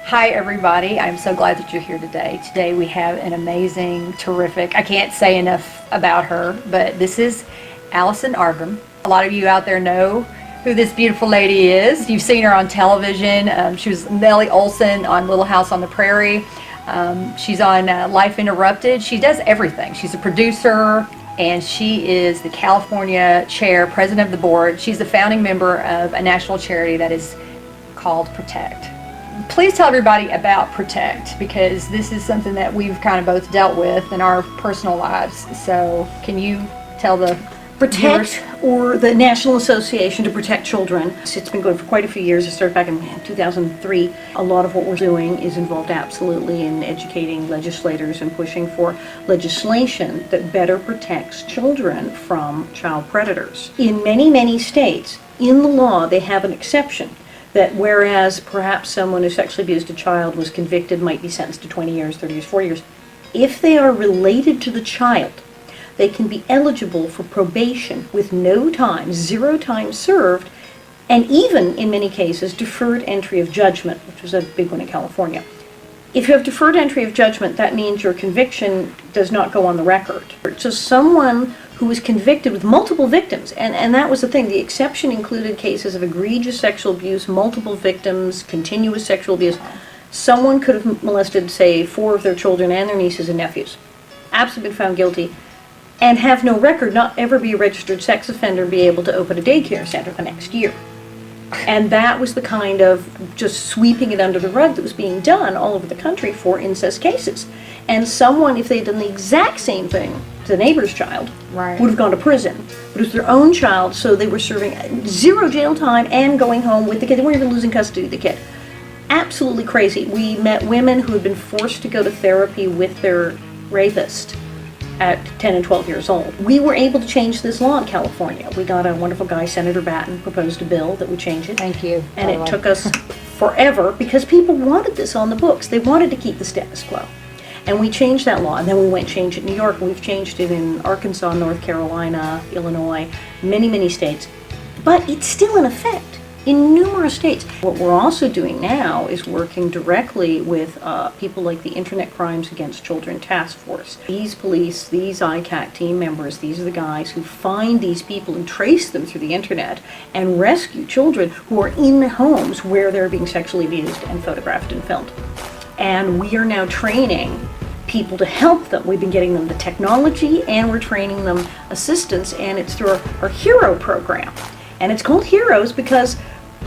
Hi everybody, I'm so glad that you're here today. Today we have an amazing, terrific, I can't say enough about her, but this is Allison Argram. A lot of you out there know who this beautiful lady is. You've seen her on television. She was Nellie Olson on Little House on the Prairie. She's on Life Interrupted. She does everything. She's a producer, and she is the California chair, president of the board. She's the founding member of a national charity that is called Protect. Please tell everybody about Protect, because this is something that we've kind of both dealt with in our personal lives. So can you tell the Protect, viewers? or the National Association to Protect Children. It's been going for quite a few years. It started back in 2003. A lot of what we're doing is involved absolutely in educating legislators and pushing for legislation that better protects children from child predators. In many, many states, in the law, they have an exception that whereas perhaps someone who sexually abused a child was convicted, might be sentenced to 20 years, 30 years, 40 years, if they are related to the child, they can be eligible for probation with no time, 0 time served, and even, in many cases, deferred entry of judgment, which was a big one in California. If you have deferred entry of judgment, that means your conviction does not go on the record. So someone who was convicted with multiple victims, and that was the thing, the exception included cases of egregious sexual abuse, multiple victims, continuous sexual abuse. Someone could have molested, say, 4 of their children and their nieces and nephews, absolutely been found guilty, and have no record, not ever be a registered sex offender, and be able to open a daycare center the next year. And that was the kind of just sweeping it under the rug that was being done all over the country for incest cases. And someone, if they'd done the exact same thing to the neighbor's child, Right. would have gone to prison. But it was their own child, so they were serving 0 jail time and going home with the kid. They weren't even losing custody of the kid. Absolutely crazy. We met women who had been forced to go to therapy with their rapist at 10 and 12 years old. We were able to change this law in California. We got a wonderful guy, Senator Batten, proposed a bill that would change it. Thank you. And it took us forever because people wanted this on the books. They wanted to keep the status quo. And we changed that law, and then we went and changed it in New York, and we've changed it in Arkansas, North Carolina, Illinois, many, many states. But it's still in effect in numerous states. What we're also doing now is working directly with people like the Internet Crimes Against Children Task Force. These police, these ICAC team members, these are the guys who find these people and trace them through the internet and rescue children who are in homes where they're being sexually abused and photographed and filmed. And we are now training people to help them. We've been getting them the technology, and we're training them assistance, and it's through our HERO program. And it's called HEROES because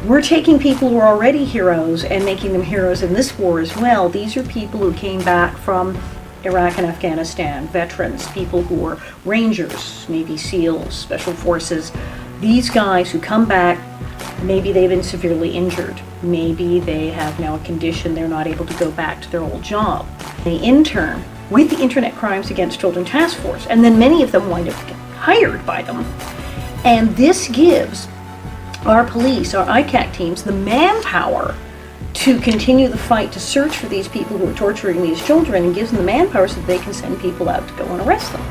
we're taking people who are already heroes and making them heroes in this war as well. These are people who came back from Iraq and Afghanistan, veterans, people who are Rangers, Navy SEALs, Special Forces. These guys who come back, maybe they've been severely injured. Maybe they have now a condition they're not able to go back to their old job. They intern with the Internet Crimes Against Children Task Force, and then many of them wind up getting hired by them. And this gives our police, our ICAC teams, the manpower to continue the fight to search for these people who are torturing these children, and gives them the manpower so that they can send people out to go and arrest them.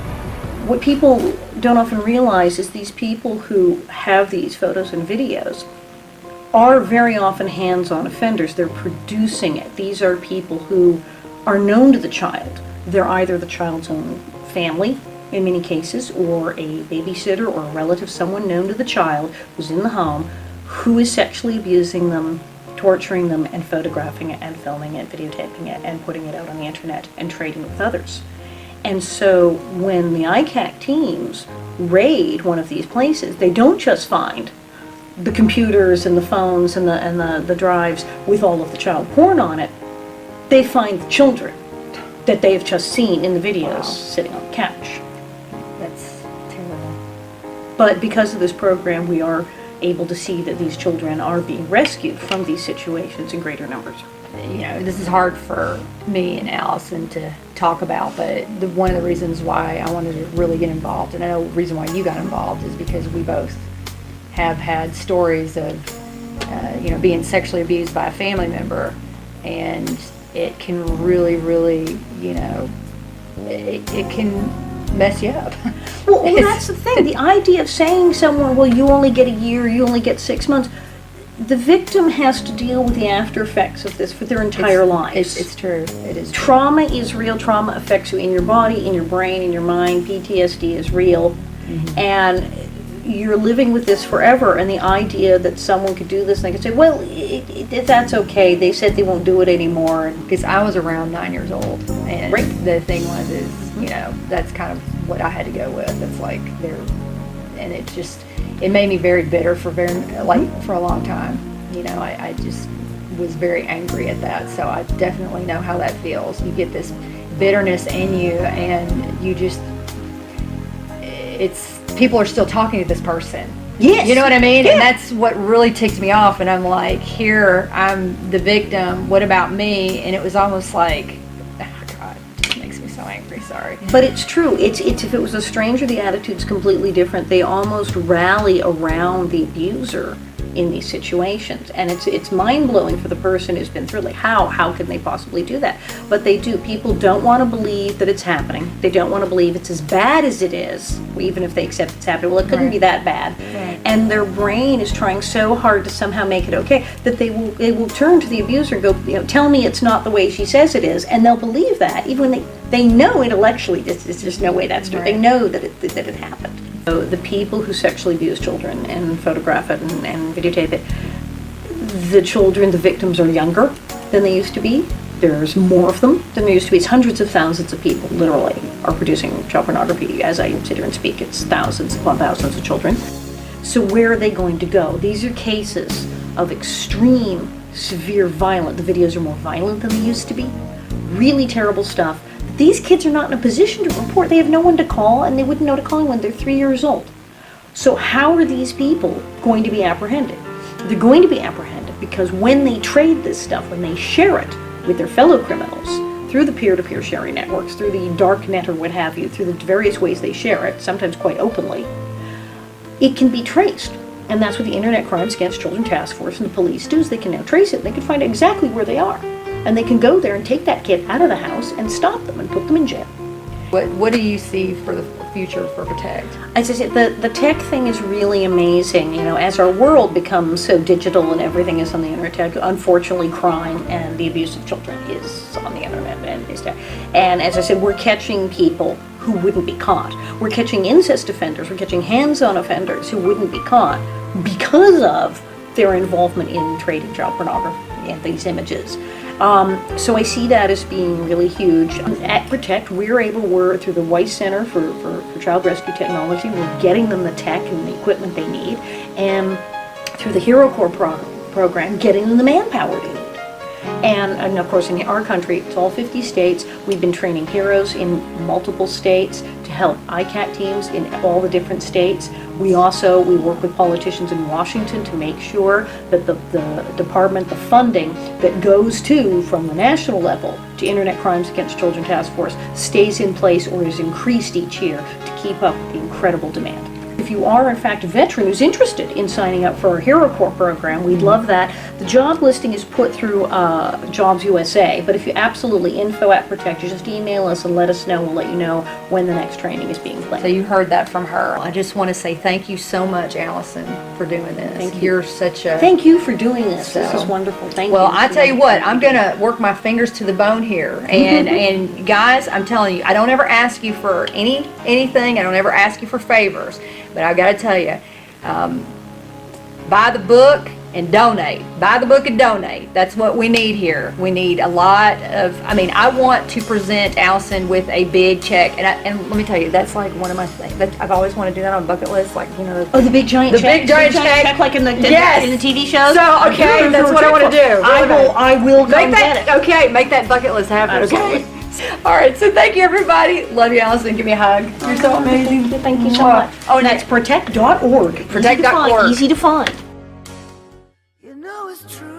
What people don't often realize is these people who have these photos and videos are very often hands-on offenders. They're producing it. These are people who are known to the child. They're either the child's own family, in many cases, or a babysitter or a relative, someone known to the child who's in the home, who is sexually abusing them, torturing them, and photographing it and filming it, videotaping it, and putting it out on the internet and trading it with others. And so when the ICAC teams raid one of these places, they don't just find the computers and the phones and the drives with all of the child porn on it. They find the children that they have just seen in the videos sitting on the couch. That's terrible. But because of this program, we are able to see that these children are being rescued from these situations in greater numbers. You know, this is hard for me and Allison to talk about, but one of the reasons why I wanted to really get involved, and I know the reason why you got involved, is because we both have had stories of, being sexually abused by a family member, and it can really, really, it can mess you up. Well, that's the thing. The idea of saying someone, well, you only get a year, you only get 6 months, the victim has to deal with the after effects of this for their entire lives. It's true. It is true. Trauma is real. Trauma affects you in your body, in your brain, in your mind. PTSD is real. And you're living with this forever, and the idea that someone could do this, and they could say, well, that's okay. They said they won't do it anymore. Because I was around 9 years old, and the thing was, that's kind of what I had to go with. It's like and it made me very bitter for a long time. I just was very angry at that. So I definitely know how that feels. You get this bitterness in you, and you just, people are still talking to this person. Yes. You know what I mean? Yeah. And that's what really ticked me off. And I'm like, here, I'm the victim. What about me? And it was almost like, oh God, it makes me so angry. Sorry. But it's true. It's if it was a stranger, the attitude's completely different. They almost rally around the abuser in these situations, and it's mind-blowing for the person who's been through, like, how can they possibly do that? But they do. People don't want to believe that it's happening. They don't want to believe it's as bad as it is, even if they accept it's happening. Well, it couldn't be that bad. Right. And their brain is trying so hard to somehow make it okay that they will turn to the abuser and go, tell me it's not the way she says it is, and they'll believe that even when they know intellectually there's just no way that's true. Right. They know that it happened. So the people who sexually abuse children and photograph it and videotape it, the children, the victims, are younger than they used to be. There's more of them than there used to be. It's hundreds of thousands of people, literally, are producing child pornography. As I sit here and speak, it's thousands upon thousands of children. So where are they going to go? These are cases of extreme, severe, violent. The videos are more violent than they used to be. Really terrible stuff. These kids are not in a position to report. They have no one to call, and they wouldn't know to call when they're 3 years old. So how are these people going to be apprehended? They're going to be apprehended because when they trade this stuff, when they share it with their fellow criminals, through the peer-to-peer sharing networks, through the dark net or what have you, through the various ways they share it, sometimes quite openly, it can be traced. And that's what the Internet Crimes Against Children Task Force and the police do, is they can now trace it. They can find exactly where they are. And they can go there and take that kid out of the house and stop them and put them in jail. What do you see for the future for Protect? As I said, the tech thing is really amazing. As our world becomes so digital and everything is on the internet, unfortunately, crime and the abuse of children is on the internet and is there. And as I said, we're catching people who wouldn't be caught. We're catching incest offenders. We're catching hands-on offenders who wouldn't be caught because of their involvement in trading child pornography and these images. So I see that as being really huge. At Protect, we're through the Weiss Center for Child Rescue Technology, we're getting them the tech and the equipment they need, and through the Hero Corps program, getting them the manpower they need. And of course, in our country, it's all 50 states. We've been training heroes in multiple states to help ICAT teams in all the different states. We work with politicians in Washington to make sure that the department, the funding that goes from the national level to Internet Crimes Against Children Task Force stays in place or is increased each year to keep up with the incredible demand. If you are, in fact, a veteran who's interested in signing up for our Hero Corps program, we'd love that. The job listing is put through Jobs USA, but if you absolutely info@Protect, you just email us and let us know. We'll let you know when the next training is being planned. So you heard that from her. I just want to say thank you so much, Allison, for doing this. Thank you. You're such a... Thank you for doing this. This So- is wonderful. Thank you. Well, I tell you what, I'm going to work my fingers to the bone here. And guys, I'm telling you, I don't ever ask you for anything. I don't ever ask you for favors. But I've got to tell you, buy the book and donate. Buy the book and donate. That's what we need here. We need a lot of, I want to present Allison with a big check. And let me tell you, that's like one of my things. I've always wanted to do that on a bucket list. Like, Oh, the big giant check? big giant check. like in the Yes. in the TV shows? So, okay, that's what I want to do. I will go Make get it. that, okay, make that bucket list happen, okay? All right, so thank you, everybody. Love you, Allison. Give me a hug. You're so amazing. Thank you so Mwah. much. Oh, And that's protect.org. Protect.org. Easy to find. You know it's true.